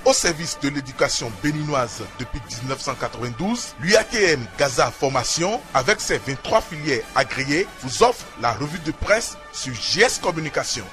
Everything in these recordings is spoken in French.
au service de l'éducation béninoise depuis 1992, l'UATM Gaza Formation, avec ses 23 filières agréées, vous offre la revue de presse sur JS Communication.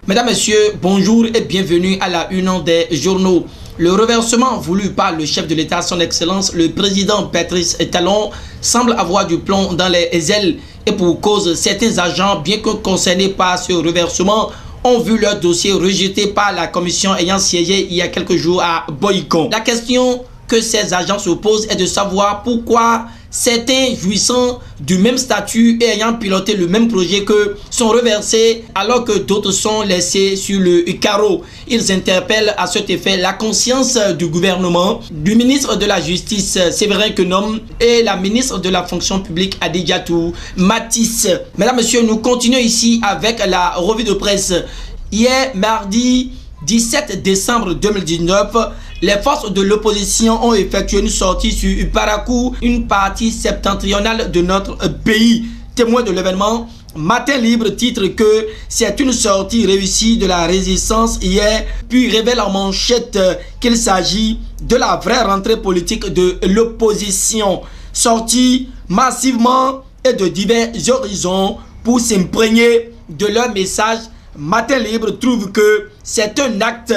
Mesdames, Messieurs, bonjour et bienvenue à la une des journaux. Le reversement voulu par le chef de l'État, son Excellence, le président Patrice Talon, semble avoir du plomb dans les ailes. Et pour cause, certains agents, bien que concernés par ce reversement, ont vu leur dossier rejeté par la commission ayant siégé il y a quelques jours à Boycon. La question que ces agents se posent est de savoir pourquoi certains jouissant du même statut et ayant piloté le même projet que sont reversés alors que d'autres sont laissés sur le carreau. Ils interpellent à cet effet la conscience du gouvernement, du ministre de la Justice Séverin Kenom et la ministre de la Fonction publique Adidjatou Matisse. Mesdames, Messieurs, nous continuons ici avec la revue de presse. Hier, mardi 17 décembre 2019, les forces de l'opposition ont effectué une sortie sur Parakou, une partie septentrionale de notre pays. Témoin de l'événement, Matin Libre titre que c'est une sortie réussie de la résistance hier, puis révèle en manchette qu'il s'agit de la vraie rentrée politique de l'opposition. Sortie massivement et de divers horizons pour s'imprégner de leur message. Matin Libre trouve que c'est un acte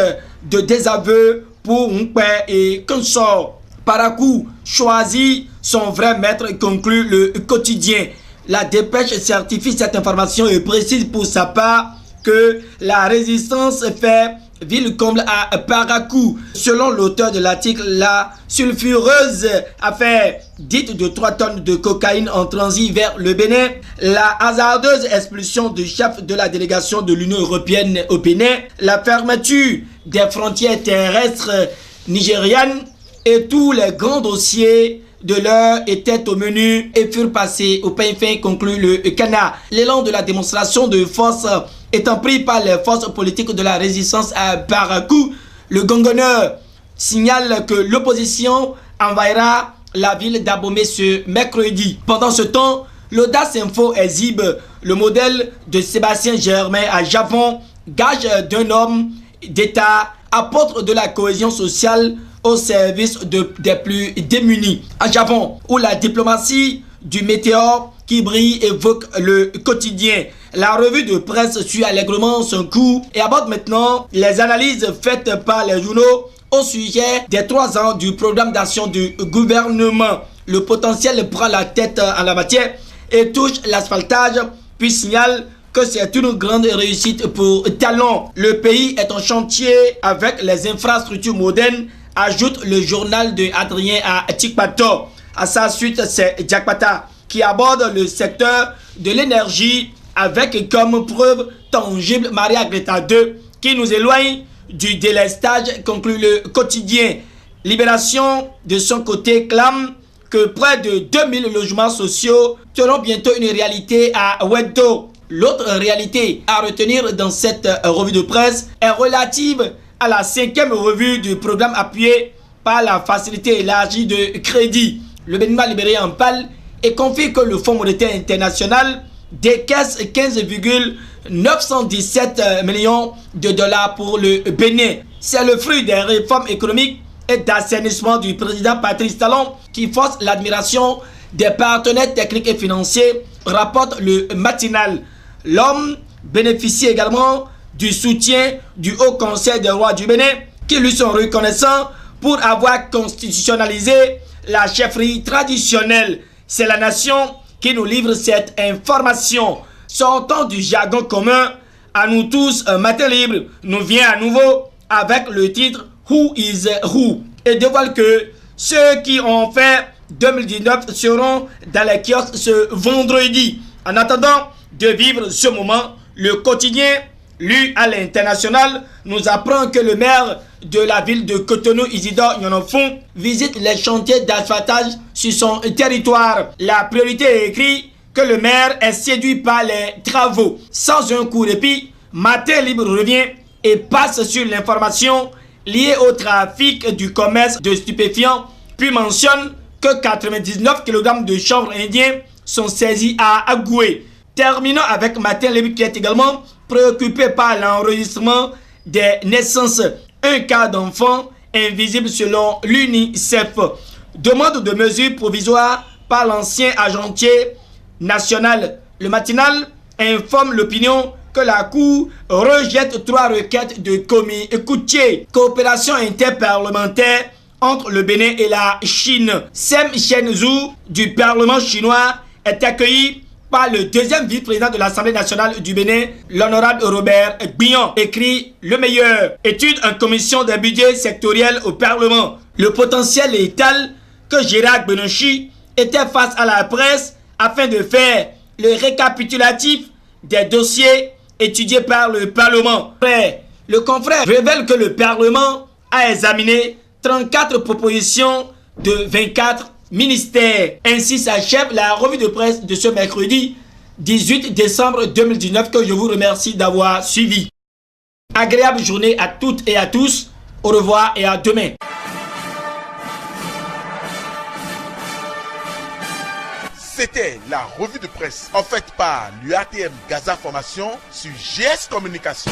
de désaveu pour un père et qu'un sort. Parakou choisit son vrai maître, conclut le quotidien. La dépêche certifie cette information et précise pour sa part que la résistance fait ville comble à Parakou. Selon l'auteur de l'article, la sulfureuse affaire dite de 3 tonnes de cocaïne en transit vers le Bénin, la hasardeuse expulsion du chef de la délégation de l'Union européenne au Bénin, la fermeture des frontières terrestres nigérianes et tous les grands dossiers de l'heure étaient au menu et furent passés au pain fin, conclut le Cana. L'élan de la démonstration de force étant pris par les forces politiques de la résistance à Parakou, le gongonneur signale que l'opposition envahira la ville d'Abomey ce mercredi. Pendant ce temps, l'Audace Info exhibe le modèle de Sébastien Germain à Javon, gage d'un homme d'État, apôtre de la cohésion sociale au service des plus démunis. À Javon, où la diplomatie du météore qui brille évoque le quotidien. La revue de presse suit allègrement son cours et aborde maintenant les analyses faites par les journaux au sujet des 3 ans du programme d'action du gouvernement. Le potentiel prend la tête en la matière et touche l'asphaltage, puis signale que c'est une grande réussite pour Talon. Le pays est en chantier avec les infrastructures modernes, ajoute le journal de Adrien à Tikpato. À sa suite, c'est Jakpata qui aborde le secteur de l'énergie avec comme preuve tangible Maria Greta II qui nous éloigne du délestage, conclut le quotidien. Libération de son côté clame que près de 2000 logements sociaux seront bientôt une réalité à Wedo. L'autre réalité à retenir dans cette revue de presse est relative à la 5e revue du programme appuyé par la facilité élargie de crédit. Le Béninois libéré en parle et confie que le Fonds monétaire international décaisse 15,917 millions de dollars pour le Bénin. C'est le fruit des réformes économiques et d'assainissement du président Patrice Talon qui force l'admiration des partenaires techniques et financiers, rapporte le matinal. L'homme bénéficie également du soutien du Haut Conseil des rois du Bénin qui lui sont reconnaissants pour avoir constitutionnalisé la chefferie traditionnelle. C'est la nation qui nous livre cette information. Sortant du jargon commun, à nous tous, un matin libre nous vient à nouveau avec le titre Who is Who et dévoile que ceux qui ont fait 2019 seront dans les kiosques ce vendredi. En attendant de vivre ce moment, le quotidien lu à l'international nous apprend que le maire de la ville de Cotonou, Isidore Nionofon, visite les chantiers d'asphaltage sur son territoire. La priorité est écrite que le maire est séduit par les travaux. Sans un coup de répit, Matin Libre revient et passe sur l'information liée au trafic du commerce de stupéfiants, puis mentionne que 99 kg de chanvre indien sont saisis à Agoué. Terminons avec Matin Libre qui est également préoccupé par l'enregistrement des naissances un cas d'enfant invisible selon l'UNICEF. Demande de mesures provisoires par l'ancien agentier national. Le matinal informe l'opinion que la Cour rejette 3 requêtes de commis Koutié. Coopération interparlementaire entre le Bénin et la Chine. Sem Shenzhou du Parlement chinois est accueilli par le deuxième vice-président de l'Assemblée nationale du Bénin, l'honorable Robert Gbignon, écrit le meilleur. Étude en commission des budgets sectoriels au Parlement. Le potentiel létal que Gérard Benochi était face à la presse afin de faire le récapitulatif des dossiers étudiés par le Parlement. Le confrère révèle que le Parlement a examiné 34 propositions de 24 ministères. Ainsi s'achève la revue de presse de ce mercredi 18 décembre 2019 que je vous remercie d'avoir suivi. Agréable journée à toutes et à tous. Au revoir et à demain. C'était la revue de presse en fait par l'UATM Gaza Formation sur GS Communication.